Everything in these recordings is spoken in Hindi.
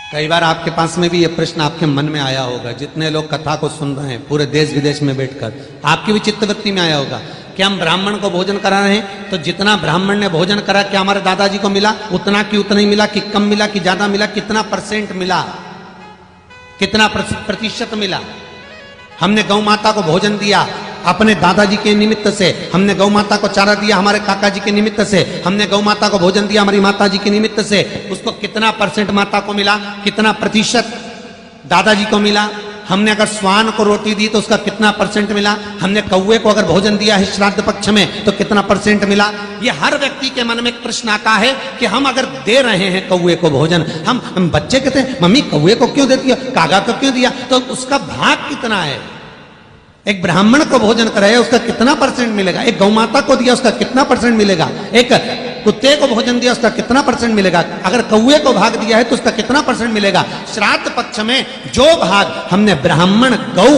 कई बार आपके पास में भी ये प्रश्न आपके मन में आया होगा, जितने लोग कथा को सुन रहे हैं पूरे देश विदेश में बैठकर, आपकी भी चित्तवृत्ति में आया होगा कि हम ब्राह्मण को भोजन करा रहे हैं, तो जितना ब्राह्मण ने भोजन करा क्या हमारे दादाजी को मिला उतना कि उतना ही मिला, कि कम मिला कि ज्यादा मिला, कितना परसेंट मिला, कितना प्रतिशत मिला। हमने गौ माता को भोजन दिया अपने दादाजी के निमित्त से, हमने गौ माता को चारा दिया हमारे काका जी के निमित्त से, हमने गौ माता को भोजन दिया हमारी माता जी के निमित्त से, उसको कितना परसेंट माता को मिला, कितना प्रतिशत दादाजी को मिला। हमने अगर स्वान को रोटी दी तो उसका कितना परसेंट मिला, हमने कौवे को अगर भोजन दिया है श्राद्ध पक्ष में तो कितना परसेंट मिला। ये हर व्यक्ति के मन में एक प्रश्न आता है कि हम अगर दे रहे हैं कौवे को भोजन, हम बच्चे कहते हैं मम्मी कौवे को क्यों देती है, कागा को क्यों दिया, तो उसका भाग कितना है। एक ब्राह्मण को भोजन कराया उसका कितना परसेंट मिलेगा, एक गौ माता को दिया उसका कितना परसेंट मिलेगा, एक कुत्ते को भोजन दिया उसका कितना परसेंट मिलेगा, अगर कौवे को भाग दिया है तो उसका कितना परसेंट मिलेगा। श्राद्ध पक्ष में जो भाग हमने ब्राह्मण, गौ,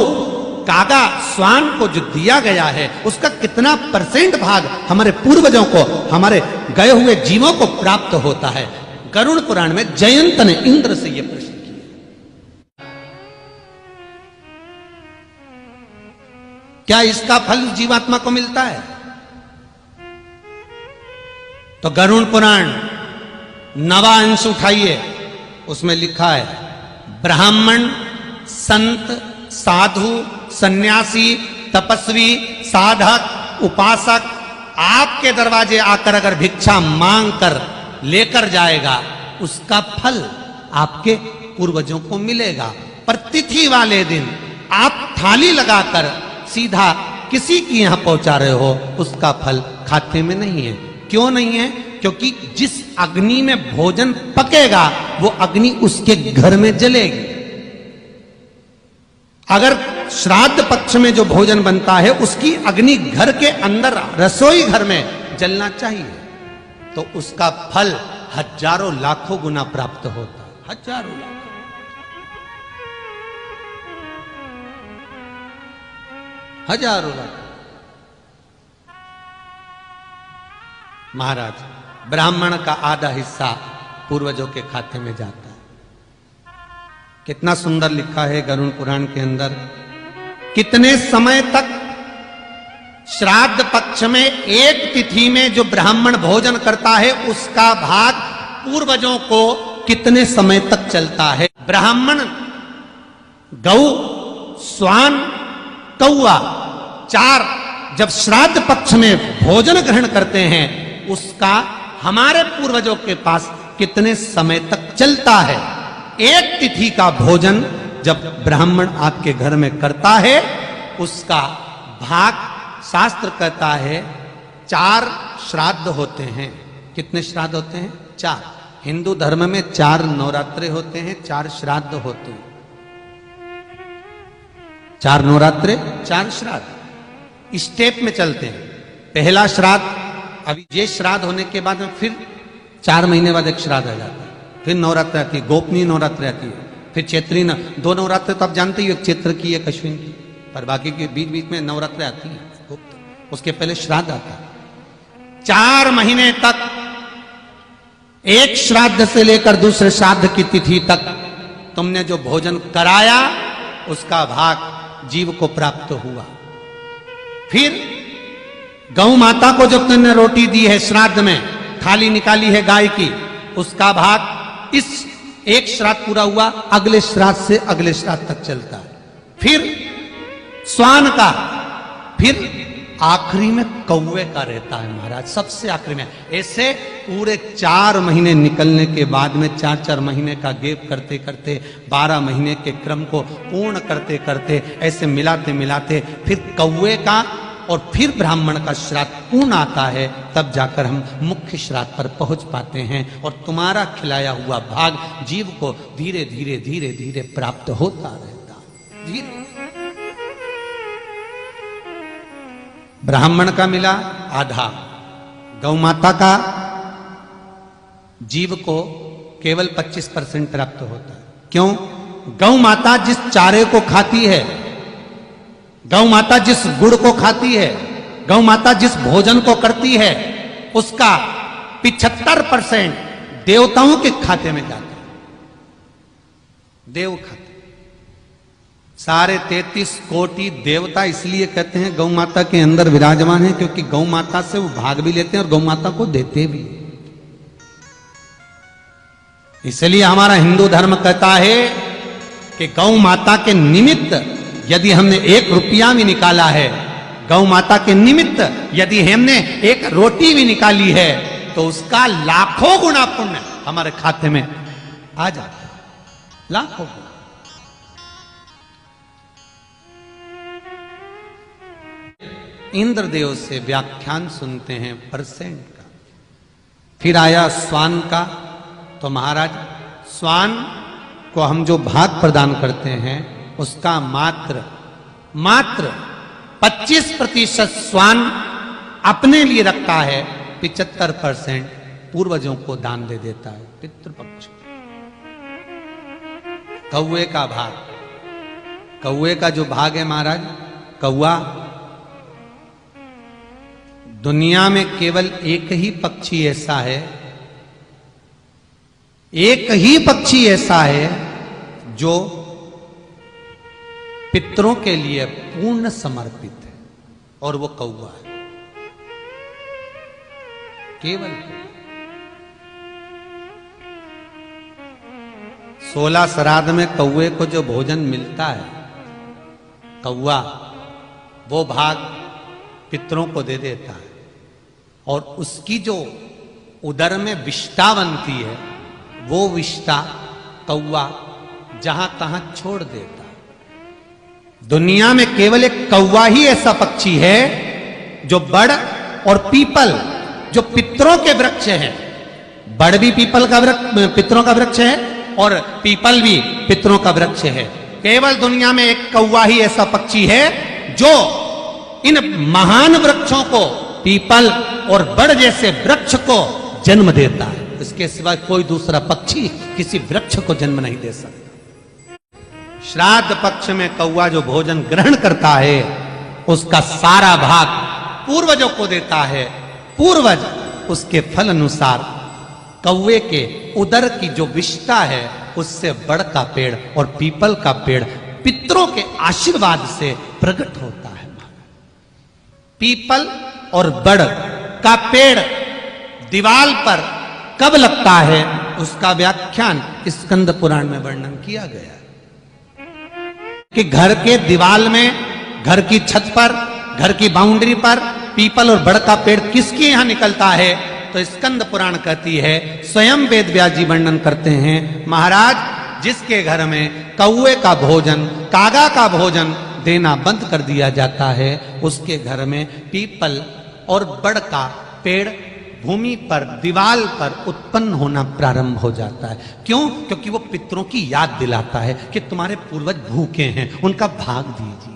कागा, स्वान को जो दिया गया है उसका कितना परसेंट भाग हमारे पूर्वजों को, हमारे गए हुए जीवों को प्राप्त होता है। गरुड़ पुराण में जयंत ने इंद्र से यह प्रश्न, क्या इसका फल जीवात्मा को मिलता है। तो गरुड़ पुराण 9वां अंश उठाइए, उसमें लिखा है ब्राह्मण, संत, साधु, सन्यासी, तपस्वी, साधक, उपासक आपके दरवाजे आकर अगर भिक्षा मांग कर लेकर जाएगा उसका फल आपके पूर्वजों को मिलेगा। पर तिथि वाले दिन आप थाली लगाकर सीधा किसी की यहां पहुंचा रहे हो उसका फल खाते में नहीं है। क्यों नहीं है? क्योंकि जिस अग्नि में भोजन पकेगा वो अग्नि उसके घर में जलेगी। अगर श्राद्ध पक्ष में जो भोजन बनता है उसकी अग्नि घर के अंदर रसोई घर में जलना चाहिए, तो उसका फल हजारों लाखों गुना प्राप्त होता है। हजारों लाख, हजारों लाख। महाराज, ब्राह्मण का आधा हिस्सा पूर्वजों के खाते में जाता है। कितना सुंदर लिखा है गरुड़ पुराण के अंदर, कितने समय तक श्राद्ध पक्ष में एक तिथि में जो ब्राह्मण भोजन करता है उसका भाग पूर्वजों को कितने समय तक चलता है। ब्राह्मण, गौ, स्वान, कौआ, 4 जब श्राद्ध पक्ष में भोजन ग्रहण करते हैं उसका हमारे पूर्वजों के पास कितने समय तक चलता है। एक तिथि का भोजन जब ब्राह्मण आपके घर में करता है उसका भाग शास्त्र कहता है 4 श्राद्ध होते हैं। कितने श्राद्ध होते हैं? 4। हिंदू धर्म में 4 नवरात्रे होते हैं, 4 श्राद्ध होते हैं। 4 नवरात्रे, 4 श्राद्ध स्टेप में चलते हैं। पहला श्राद्ध, अभी ये श्राद्ध होने के बाद में फिर 4 महीने बाद एक श्राद्ध आ जाता है, फिर नवरात्र आती है, गोपनीय नवरात्र आती है, फिर चैत्री 2 नवरात्र तो आप जानते ही, एक चैत्र की एक अश्विन की, पर बाकी के बीच बीच में नवरात्र आती है गुप्त, उसके पहले श्राद्ध आता है। 4 महीने तक एक श्राद्ध से लेकर दूसरे श्राद्ध की तिथि तक तुमने जो भोजन कराया उसका भाग जीव को प्राप्त हुआ। फिर गौ माता को जब तुमने रोटी दी है श्राद्ध में, थाली निकाली है गाय की, उसका भाग इस एक श्राद्ध पूरा हुआ, अगले श्राद्ध से अगले श्राद्ध तक चलता है। फिर स्वान का, फिर आखिरी में कौवे का रहता है महाराज, सबसे आखिरी में। ऐसे पूरे 4 महीने निकलने के बाद में 4-4 महीने का गैप करते करते 12 महीने के क्रम को पूर्ण करते करते ऐसे मिलाते मिलाते फिर कौवे का और फिर ब्राह्मण का श्राद्ध पूर्ण आता है, तब जाकर हम मुख्य श्राद्ध पर पहुंच पाते हैं और तुम्हारा खिलाया हुआ भाग जीव को धीरे धीरे धीरे धीरे प्राप्त होता रहता है। धीरे ब्राह्मण का मिला आधा, गौ माता का जीव को केवल 25% प्राप्त होता है। क्यों? गौ माता जिस चारे को खाती है, गौ माता जिस गुड़ को खाती है, गौ माता जिस भोजन को करती है, उसका 75% देवताओं के खाते में जाता है। देव खाते। सारे 33 कोटि देवता इसलिए कहते हैं गौ माता के अंदर विराजमान है, क्योंकि गौ माता से वो भाग भी लेते हैं और गौ माता को देते भी। इसलिए हमारा हिंदू धर्म कहता है कि गौ माता के निमित्त यदि हमने 1 रुपया भी निकाला है, गौ माता के निमित्त यदि हमने 1 रोटी भी निकाली है, तो उसका लाखों गुना पुण्य हमारे खाते में आ जाता है, लाखों गुना। इंद्रदेव से व्याख्यान सुनते हैं परसेंट का। फिर आया स्वान का, तो महाराज स्वान को हम जो भाग प्रदान करते हैं उसका मात्र 25% स्वान अपने लिए रखता है, 75% पूर्वजों को दान दे देता है, पितृपक्ष। कौए का भाग, कौए का जो भाग है महाराज, कौआ दुनिया में केवल एक ही पक्षी ऐसा है, एक ही पक्षी ऐसा है जो पितरों के लिए पूर्ण समर्पित है, और वो कौआ है, केवल 16 श्राद्ध में कौए को जो भोजन मिलता है, कौआ वो भाग पितरों को दे देता है, और उसकी जो उदर में विष्ठा बनती है, वो विष्ठा कौआ जहां तहां छोड़ देता है। दुनिया में केवल एक कौआ ही ऐसा पक्षी है जो बड़ और पीपल, जो पितरों के वृक्ष हैं, बड़ भी पीपल का वृक्ष, पितरों का वृक्ष है, और पीपल भी पितरों का वृक्ष है। केवल दुनिया में एक कौआ ही ऐसा पक्षी है जो इन महान वृक्षों को, पीपल और बड़ जैसे वृक्ष को जन्म देता है। इसके सिवा कोई दूसरा पक्षी किसी वृक्ष को जन्म नहीं दे सकता। श्राद्ध पक्ष में कौआ जो भोजन ग्रहण करता है, उसका सारा भाग पूर्वजों को देता है। पूर्वज उसके फल अनुसार कौए के उदर की जो विष्ठा है, उससे बड़ का पेड़ और पीपल का पेड़ पितरों के आशीर्वाद से प्रकट होता है। पीपल और बड़ का पेड़ दीवाल पर कब लगता है, उसका व्याख्यान स्कंद पुराण में वर्णन किया गया कि घर के दीवाल में, घर की छत पर, घर की बाउंड्री पर पीपल और बड़ का पेड़ किसके यहां निकलता है, तो स्कंद पुराण कहती है, स्वयं वेद व्यास जी वर्णन करते हैं, महाराज जिसके घर में कौए का भोजन, कागा का भोजन देना बंद कर दिया जाता है, उसके घर में पीपल और बड़ का पेड़ भूमि पर, दीवाल पर उत्पन्न होना प्रारंभ हो जाता है। क्यों? क्योंकि वो पितरों की याद दिलाता है कि तुम्हारे पूर्वज भूखे हैं, उनका भाग दीजिए।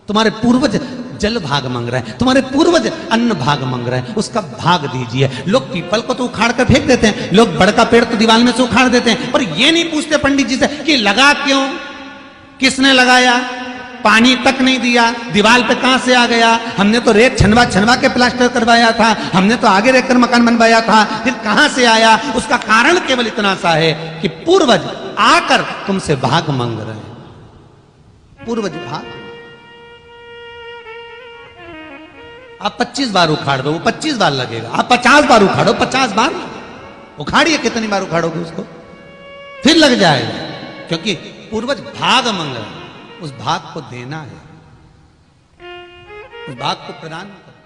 तुम्हारे पूर्वज जल भाग मांग रहे हैं, तुम्हारे पूर्वज अन्न भाग मांग रहे हैं, उसका भाग दीजिए। लोग पीपल को तो उखाड़ कर फेंक देते हैं, लोग बड़ का पेड़ तो दीवार में से उखाड़ देते हैं, पर ये नहीं पूछते पंडित जी से कि लगा क्यों, किसने लगाया, पानी तक नहीं दिया, दीवार पे कहां से आ गया, हमने तो रेत छनवा के प्लास्टर करवाया था, हमने तो आगे रहकर मकान बनवाया था, फिर कहां से आया। उसका कारण केवल इतना सा है कि पूर्वज आकर तुमसे भाग मांग रहे हैं। पूर्वज भाग, आप 25 बार उखाड़ दो, वो 25 बार लगेगा। आप 50 बार उखाड़ो, 50 बार उखाड़िए, कितनी बार उखाड़ोगे उसको, फिर लग जाएगा। क्योंकि पूर्वज भाग मांग रहे हैं, उस भाग को देना है, उस भाग को प्रदान करना।